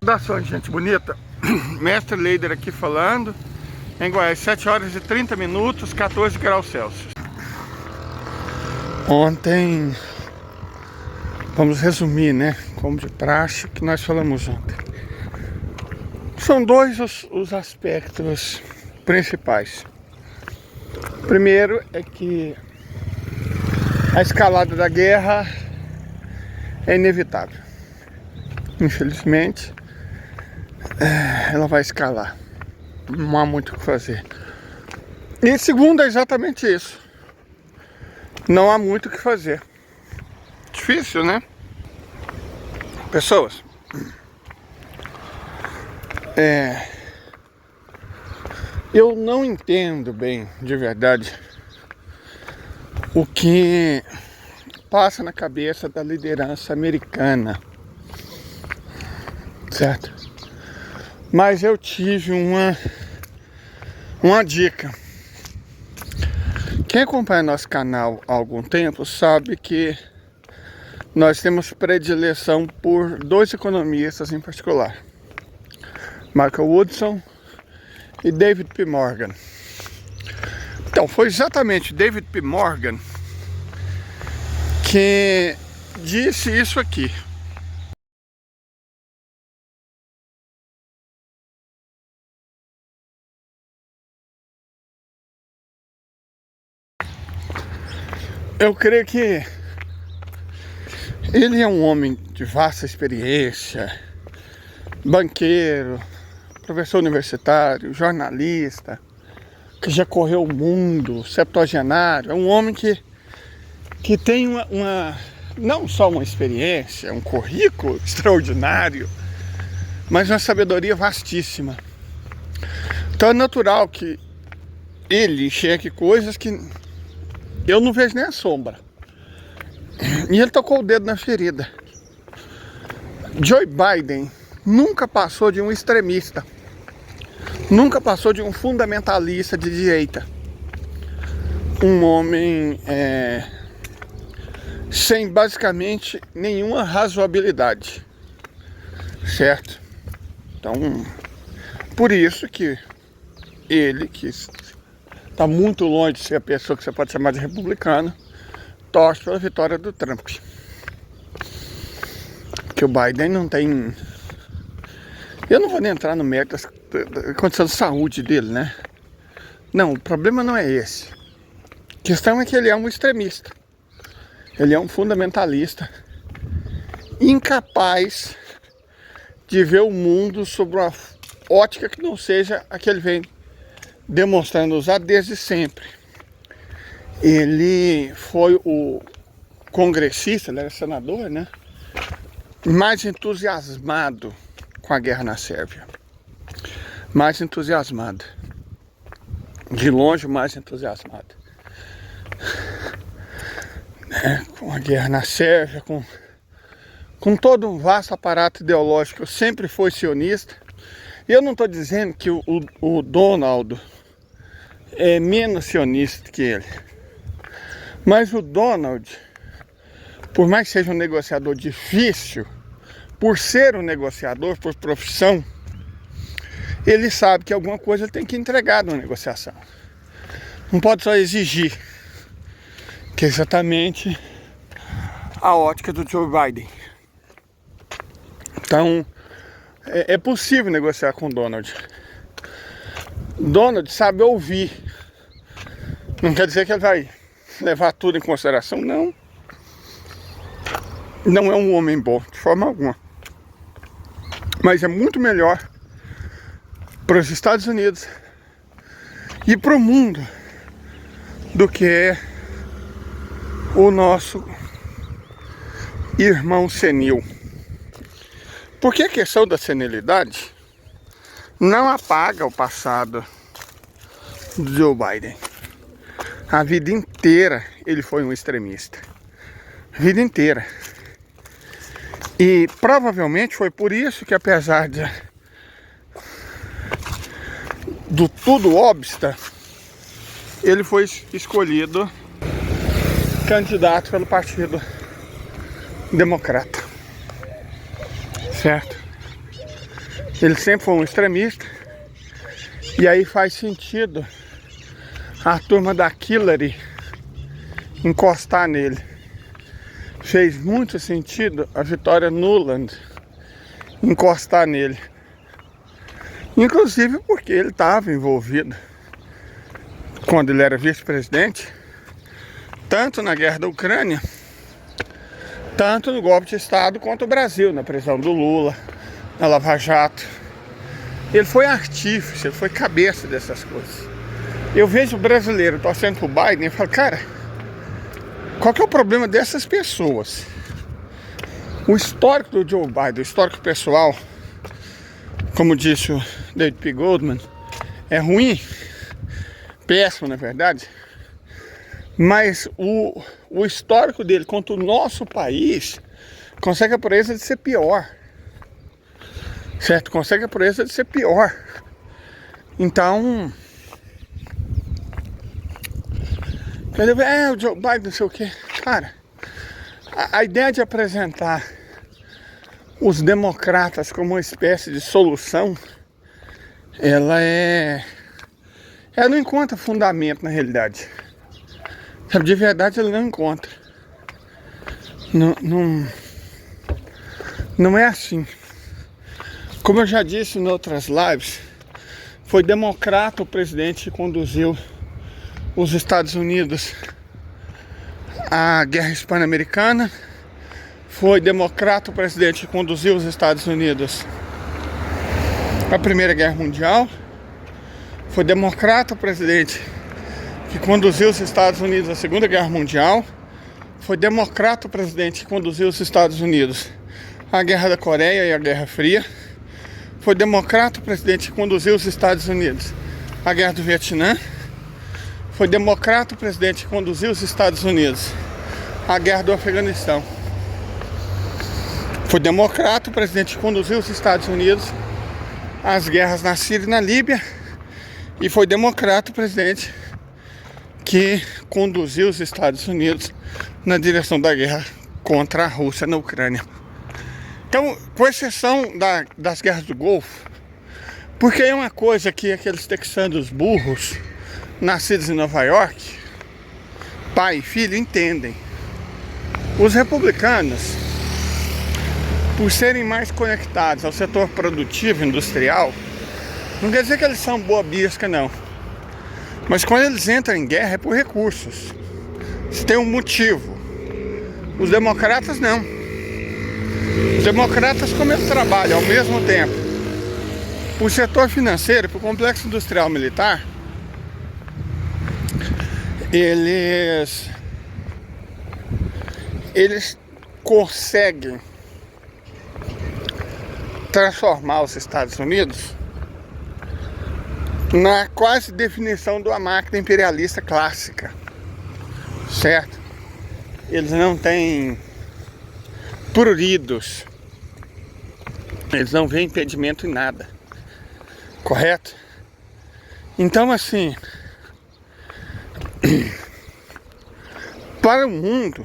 Saudações, gente bonita. Mestre Leider aqui falando. Em Goiás, 7 horas e 30 minutos, 14 graus Celsius. Ontem, vamos resumir, né? Como de praxe, que nós falamos ontem. São dois os aspectos principais. O primeiro é que a escalada da guerra é inevitável. Infelizmente, ela vai escalar. Não há muito o que fazer. E segundo é exatamente isso. Não há muito o que fazer. Difícil, né? Pessoas. Eu não entendo bem, de verdade, o que passa na cabeça da liderança americana. Certo? Mas eu tive uma dica. Quem acompanha nosso canal há algum tempo sabe que nós temos predileção por dois economistas em particular, Michael Woodson e David P. Morgan. Então, foi exatamente David P. Morgan que disse isso aqui. Eu creio que ele é um homem de vasta experiência, banqueiro, professor universitário, jornalista, que já correu o mundo, septuagenário. É um homem que tem não só uma experiência, um currículo extraordinário, mas uma sabedoria vastíssima. Então é natural que ele enxergue coisas que eu não vejo nem a sombra. E ele tocou o dedo na ferida. Joe Biden nunca passou de um extremista. Nunca passou de um fundamentalista de direita. Um homem sem basicamente nenhuma razoabilidade. Certo? Então, por isso que ele, que está muito longe de ser a pessoa que você pode chamar de republicano, torce pela vitória do Trump. Que o Biden não tem... Eu não vou nem entrar no mérito da condição de saúde dele, né? Não, o problema não é esse. A questão é que ele é um extremista. Ele é um fundamentalista, incapaz de ver o mundo sob uma ótica que não seja a que ele vem demonstrando usar desde sempre. Ele foi o congressista, ele era senador, né? Mais entusiasmado com a guerra na Sérvia. Mais entusiasmado. De longe, mais entusiasmado. Com a guerra na Sérvia, com todo um vasto aparato ideológico, sempre foi sionista. E eu não estou dizendo que o Donald é menos sionista que ele. Mas o Donald, por mais que seja um negociador difícil, por ser um negociador, por profissão, ele sabe que alguma coisa ele tem que entregar numa negociação. Não pode só exigir, que é exatamente a ótica do Joe Biden. Então, é possível negociar com o Donald. Donald sabe ouvir. Não quer dizer que ele vai levar tudo em consideração, não. Não é um homem bom, de forma alguma. Mas é muito melhor para os Estados Unidos e para o mundo do que é o nosso irmão senil. Porque a questão da senilidade não apaga o passado do Joe Biden. A vida inteira ele foi um extremista. A vida inteira. E provavelmente foi por isso que, apesar do tudo obsta, ele foi escolhido candidato pelo Partido Democrata, certo? Ele sempre foi um extremista, e aí faz sentido a turma da Hillary encostar nele. Fez muito sentido a Victoria Nuland encostar nele, inclusive porque ele estava envolvido, quando ele era vice-presidente, tanto na guerra da Ucrânia, tanto no golpe de Estado contra o Brasil, na prisão do Lula, na Lava Jato. Ele foi artífice, ele foi cabeça dessas coisas. Eu vejo o brasileiro torcendo pro Biden e falo, cara, qual que é o problema dessas pessoas? O histórico do Joe Biden, o histórico pessoal, como disse o David P. Goldman, é ruim, péssimo na verdade, mas o histórico dele contra o nosso país consegue a proeza de ser pior, certo? Consegue a proeza de ser pior. Então, o Joe Biden não sei o que, cara, a ideia de apresentar os democratas como uma espécie de solução, ela não encontra fundamento na realidade. Sabe, de verdade ele não encontra. Não é assim. Como eu já disse em outras lives, foi democrata o presidente que conduziu os Estados Unidos à Guerra Hispano-Americana. Foi democrata o presidente que conduziu os Estados Unidos à Primeira Guerra Mundial. Foi democrata o presidente que conduziu os Estados Unidos à Segunda Guerra Mundial. Foi democrata o presidente que conduziu os Estados Unidos à Guerra da Coreia e à Guerra Fria. Foi democrata o presidente que conduziu os Estados Unidos à Guerra do Vietnã. Foi democrata o presidente que conduziu os Estados Unidos à Guerra do Afeganistão. Foi democrata o presidente que conduziu os Estados Unidos às guerras na Síria e na Líbia. E foi democrata o presidente que conduziu os Estados Unidos na direção da guerra contra a Rússia na Ucrânia. Então, com exceção das guerras do Golfo, porque é uma coisa que aqueles texanos burros, nascidos em Nova York, pai e filho, entendem. Os republicanos, por serem mais conectados ao setor produtivo, industrial, não quer dizer que eles são boa bisca, não. Mas quando eles entram em guerra é por recursos. Isso tem um motivo. Os democratas não. Os democratas, como eles trabalham ao mesmo tempo o setor financeiro, para o complexo industrial militar, eles conseguem transformar os Estados Unidos na quase definição de uma máquina imperialista clássica, certo? Eles não têm pruridos, eles não veem impedimento em nada, correto? Então, assim, para o mundo,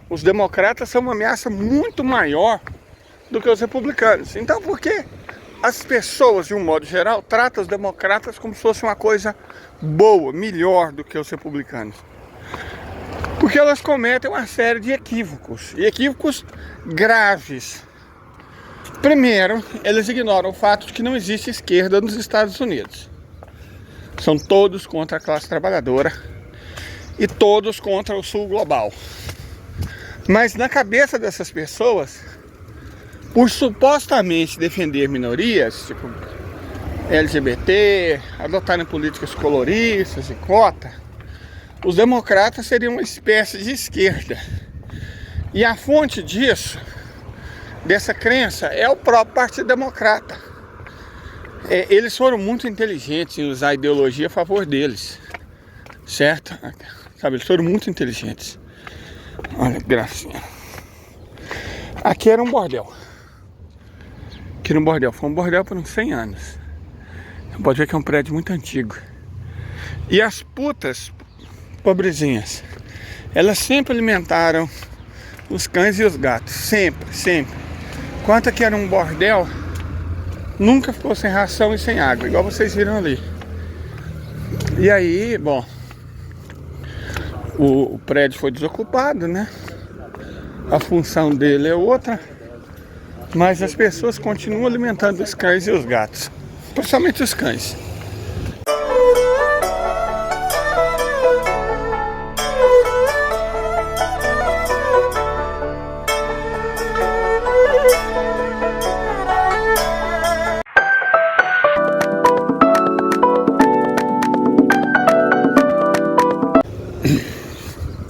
os democratas são uma ameaça muito maior do que os republicanos. Então, por que as pessoas, de um modo geral, tratam os democratas como se fosse uma coisa boa, melhor do que os republicanos? Porque elas cometem uma série de equívocos, e equívocos graves. Primeiro, eles ignoram o fato de que não existe esquerda nos Estados Unidos. São todos contra a classe trabalhadora e todos contra o sul global. Mas na cabeça dessas pessoas, por supostamente defender minorias, tipo LGBT, adotarem políticas coloristas e cota, os democratas seriam uma espécie de esquerda. E a fonte disso, dessa crença, é o próprio Partido Democrata. Eles foram muito inteligentes em usar a ideologia a favor deles, certo? Sabe, eles foram muito inteligentes. Olha que gracinha. Aqui era um bordel. Foi um bordel por uns 100 anos. Você pode ver que é um prédio muito antigo. E as putas pobrezinhas, elas sempre alimentaram os cães e os gatos, sempre, sempre. Quanto que era um bordel, nunca ficou sem ração e sem água, igual vocês viram ali. E aí, bom, o prédio foi desocupado, né? A função dele é outra, mas as pessoas continuam alimentando os cães e os gatos, principalmente os cães.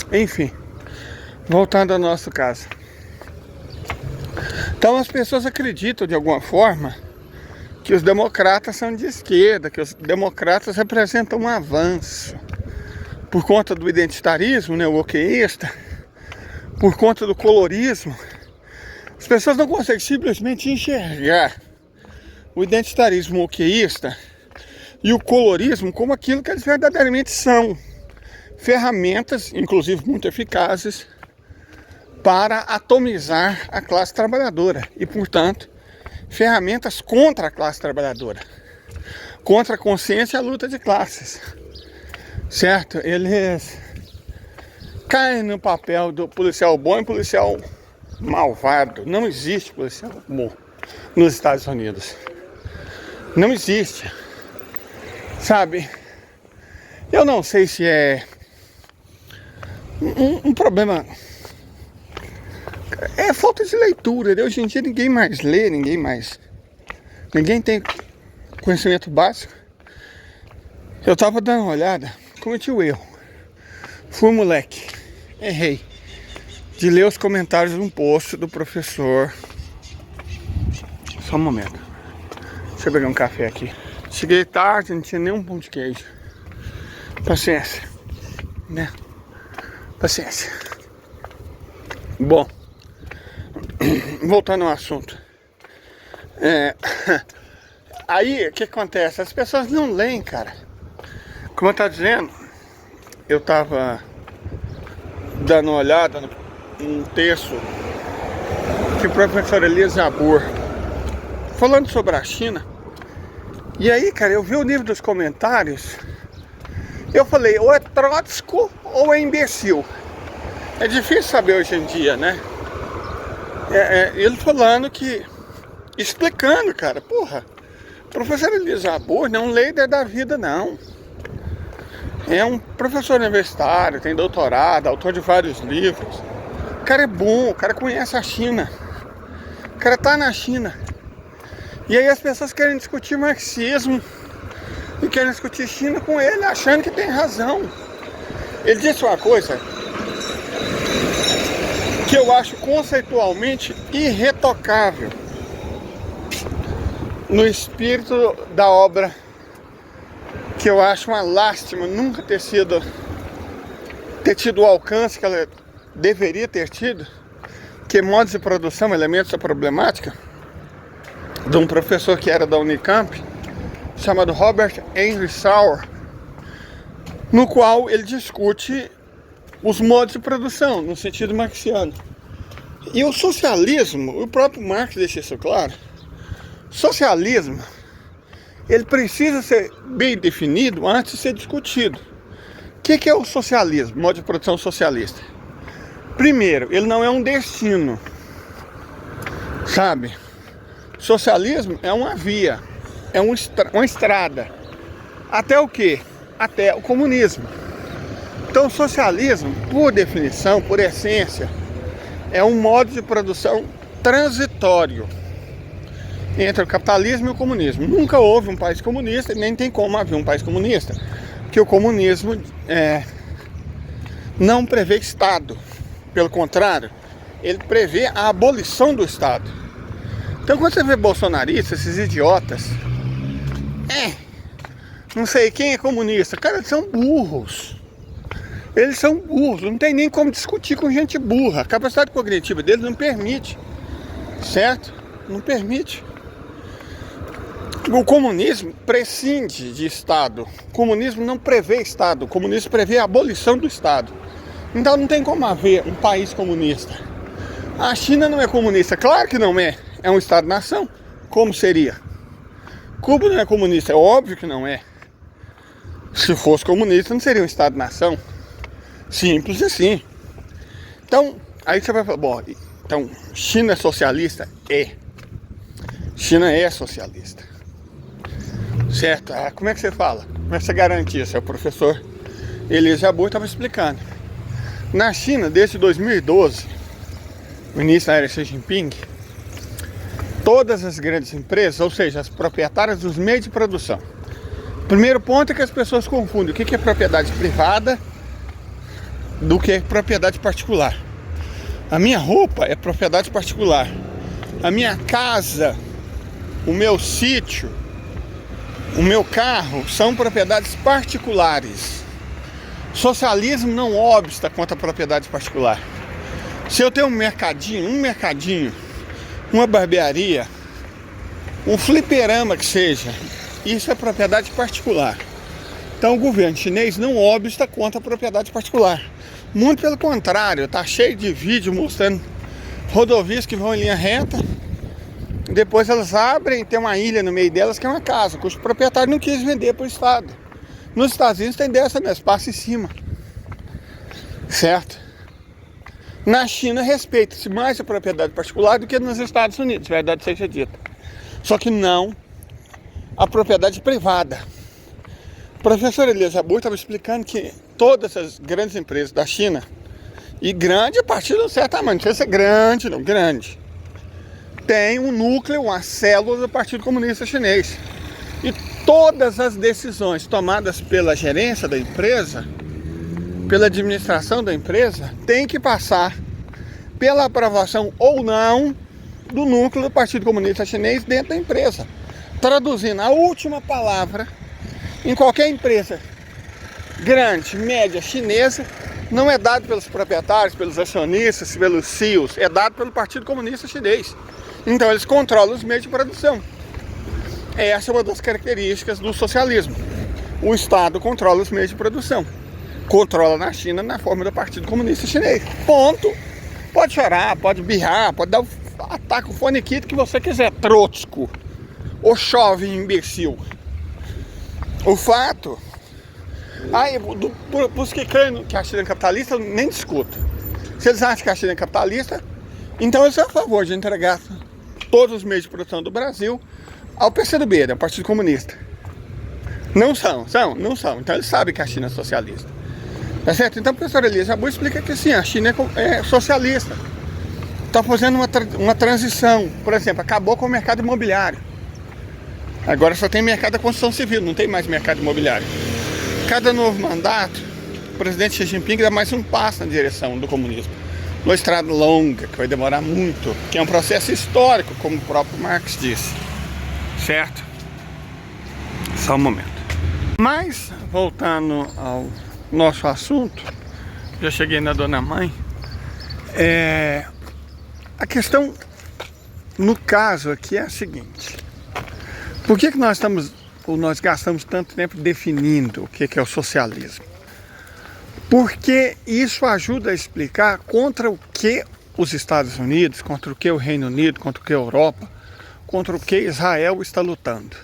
Enfim, voltando ao nosso caso. Então as pessoas acreditam de alguma forma que os democratas são de esquerda, que os democratas representam um avanço por conta do identitarismo, né, o oqueísta, por conta do colorismo. As pessoas não conseguem simplesmente enxergar o identitarismo oqueísta e o colorismo como aquilo que eles verdadeiramente são. Ferramentas, inclusive muito eficazes, para atomizar a classe trabalhadora e, portanto, ferramentas contra a classe trabalhadora, contra a consciência e a luta de classes, certo? Eles caem no papel do policial bom e policial malvado. Não existe policial bom nos Estados Unidos. Não existe, sabe? Eu não sei se é um problema, é falta de leitura. Hoje em dia ninguém mais lê, ninguém tem conhecimento básico. Eu tava dando uma olhada, cometi o erro, fui moleque, errei de ler os comentários de um post do professor. Só um momento, deixa eu pegar um café aqui. Cheguei tarde, não tinha nenhum pão de queijo. Paciência, né? Paciência. Bom, voltando ao assunto. Aí, o que acontece? As pessoas não leem, cara. Como eu tava dizendo, eu tava dando uma olhada num texto que o professor Elias Jabbour, falando sobre a China. E aí, cara, eu vi o nível dos comentários. Eu falei, ou é trótsco ou é imbecil. É difícil saber hoje em dia, né? Ele falando que, explicando, cara, porra, o professor Elias Jabbour não é um líder da vida, não. É um professor universitário, tem doutorado, autor de vários livros. O cara é bom, o cara conhece a China. O cara tá na China. E aí as pessoas querem discutir marxismo e querem discutir China com ele, achando que tem razão. Ele disse uma coisa que eu acho conceitualmente irretocável no espírito da obra, que eu acho uma lástima nunca ter tido o alcance que ela deveria ter tido, que é modos de produção, elementos da problemática, de um professor que era da Unicamp, chamado Robert Henry Sauer, no qual ele discute os modos de produção, no sentido marxiano. E o socialismo, o próprio Marx deixa isso claro, socialismo, ele precisa ser bem definido antes de ser discutido. O que é o socialismo, modo de produção socialista? Primeiro, ele não é um destino, sabe? Socialismo é uma via, é uma estrada. Até o quê? Até o comunismo. Então o socialismo, por definição, por essência, é um modo de produção transitório entre o capitalismo e o comunismo. Nunca houve um país comunista, nem tem como haver um país comunista, porque o comunismo não prevê Estado. Pelo contrário, ele prevê a abolição do Estado. Então quando você vê bolsonaristas, esses idiotas, não sei quem é comunista, cara, eles são burros. Eles são burros, não tem nem como discutir com gente burra. A capacidade cognitiva deles não permite, certo? Não permite. O comunismo prescinde de Estado. O comunismo não prevê Estado. O comunismo prevê a abolição do Estado. Então não tem como haver um país comunista. A China não é comunista, claro que não é. É um Estado-nação. Como seria? Cuba não é comunista, é óbvio que não é. Se fosse comunista, não seria um Estado-nação. Simples assim. Então, aí você vai falar, bom, então, China é socialista? É. China é socialista. Certo? Ah, como é que você fala? Como é que você garante isso? É o professor Elias Jabbour estava explicando. Na China, desde 2012, o início da era Xi Jinping, todas as grandes empresas, ou seja, as proprietárias dos meios de produção. Primeiro ponto é que as pessoas confundem o que é propriedade privada do que é propriedade particular. A minha roupa é propriedade particular. A minha casa, o meu sítio, o meu carro são propriedades particulares. Socialismo não obsta contra a propriedade particular. Se eu tenho um mercadinho, uma barbearia, um fliperama que seja, isso é propriedade particular. Então o governo chinês não obsta contra a propriedade particular. Muito pelo contrário, está cheio de vídeo mostrando rodovias que vão em linha reta. Depois elas abrem, tem uma ilha no meio delas que é uma casa, cujo proprietário não quis vender para o Estado. Nos Estados Unidos tem dessa mesmo, passa em cima. Certo? Na China respeita-se mais a propriedade particular do que nos Estados Unidos, verdade seja dita. Só que não a propriedade privada. O professor Elias Jabbour estava explicando que todas as grandes empresas da China, e grande a partir de um certo tamanho, não precisa ser grande, não, grande, tem um núcleo, uma célula do Partido Comunista Chinês. E todas as decisões tomadas pela gerência da empresa, pela administração da empresa, tem que passar pela aprovação ou não do núcleo do Partido Comunista Chinês dentro da empresa. Traduzindo, a última palavra em qualquer empresa grande, média, chinesa, não é dado pelos proprietários, pelos acionistas, pelos CEOs, é dado pelo Partido Comunista Chinês. Então eles controlam os meios de produção. Essa é uma das características do socialismo. O Estado controla os meios de produção. Controla na China na forma do Partido Comunista Chinês. Ponto. Pode chorar, pode birrar, pode dar ataque o foniquito que você quiser, trotsko. Ou chove, imbecil. O fato... Os que creem que a China é capitalista, eu nem discuto. Se eles acham que a China é capitalista, então eles são a favor de entregar todos os meios de produção do Brasil ao PCdoB, né, o Partido Comunista. Não são. Então eles sabem que a China é socialista. Tá certo? Então o professor Elias Jabbour explica que sim, a China é socialista. Está fazendo uma transição. Por exemplo, acabou com o mercado imobiliário. Agora só tem mercado da construção civil, não tem mais mercado imobiliário. Cada novo mandato, o presidente Xi Jinping dá mais um passo na direção do comunismo. Uma estrada longa, que vai demorar muito, que é um processo histórico, como o próprio Marx disse. Certo? Só um momento. Mas, voltando ao nosso assunto, já cheguei na Dona Mãe, a questão, no caso aqui, é a seguinte. Por que nós gastamos tanto tempo definindo o que é o socialismo? Porque isso ajuda a explicar contra o que os Estados Unidos, contra o que o Reino Unido, contra o que a Europa, contra o que Israel está lutando.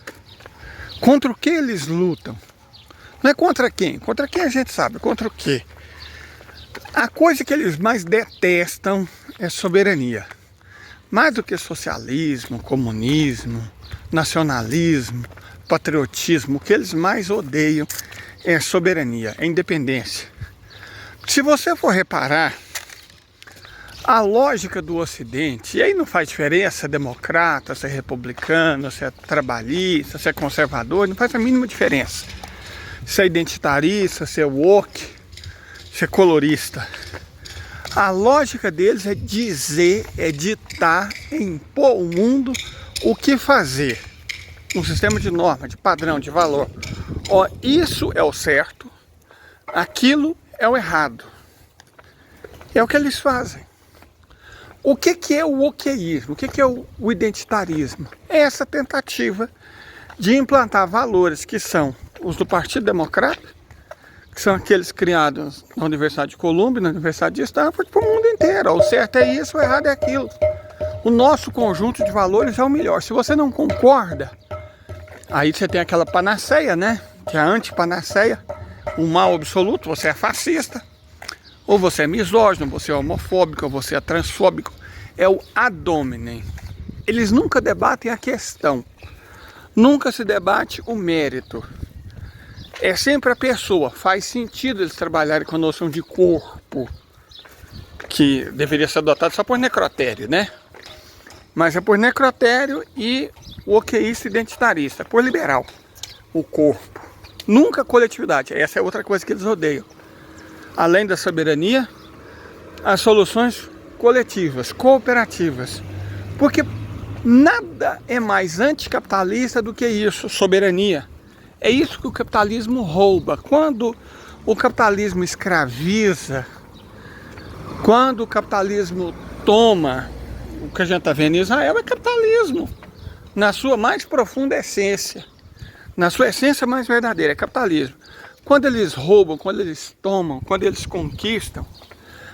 Contra o que eles lutam. Não é contra quem? Contra quem a gente sabe, contra o quê? A coisa que eles mais detestam é soberania. Mais do que socialismo, comunismo, nacionalismo, patriotismo, o que eles mais odeiam é soberania, é independência. Se você for reparar, a lógica do Ocidente, e aí não faz diferença se é democrata, se é republicano, se é trabalhista, se é conservador, não faz a mínima diferença. Se é identitarista, se é woke, se é colorista. A lógica deles é dizer, é ditar, é impor ao mundo o que fazer. Um sistema de norma, de padrão, de valor. Ó, isso é o certo, aquilo é o errado. É o que eles fazem. O que é o wokeísmo? O que é o identitarismo? É essa tentativa de implantar valores que são os do Partido Democrata, que são aqueles criados na Universidade de Colômbia, na Universidade de Stanford, para o mundo inteiro. O certo é isso, o errado é aquilo. O nosso conjunto de valores é o melhor. Se você não concorda, aí você tem aquela panaceia, né? Que é a antipanaceia, o mal absoluto, você é fascista, ou você é misógino, você é homofóbico, ou você é transfóbico. É o ad hominem. Eles nunca debatem a questão, nunca se debate o mérito. É sempre a pessoa. Faz sentido eles trabalharem com a noção de corpo, que deveria ser adotado só por necrotério, né? Mas é por necrotério e o oqueísta identitarista, por liberal, o corpo. Nunca coletividade. Essa é outra coisa que eles odeiam. Além da soberania, as soluções coletivas, cooperativas. Porque nada é mais anticapitalista do que isso, soberania. É isso que o capitalismo rouba. Quando o capitalismo escraviza, quando o capitalismo toma, o que a gente está vendo em Israel é capitalismo, na sua mais profunda essência, na sua essência mais verdadeira, é capitalismo. Quando eles roubam, quando eles tomam, quando eles conquistam,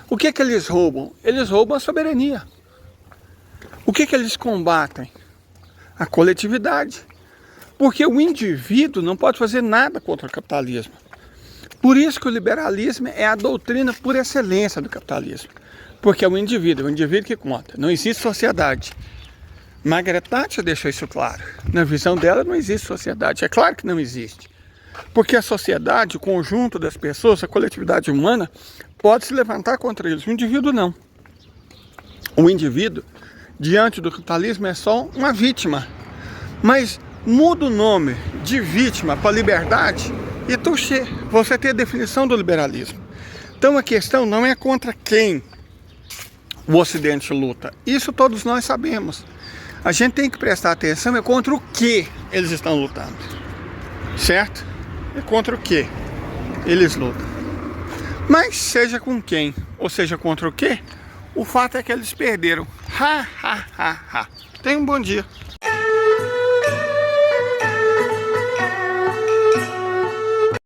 o que que eles roubam? Eles roubam a soberania. O que que eles combatem? A coletividade. Porque o indivíduo não pode fazer nada contra o capitalismo. Por isso que o liberalismo é a doutrina por excelência do capitalismo. Porque é o indivíduo que conta. Não existe sociedade. Margaret Thatcher deixou isso claro. Na visão dela não existe sociedade. É claro que não existe. Porque a sociedade, o conjunto das pessoas, a coletividade humana, pode se levantar contra eles. O indivíduo não. O indivíduo, diante do capitalismo, é só uma vítima. Mas muda o nome de vítima para liberdade e touché, você tem a definição do liberalismo. Então a questão não é contra quem o Ocidente luta. Isso todos nós sabemos. A gente tem que prestar atenção é contra o que eles estão lutando. Certo? É contra o que eles lutam. Mas seja com quem, ou seja contra o que, o fato é que eles perderam. Ha, ha, ha, ha. Tenha um bom dia.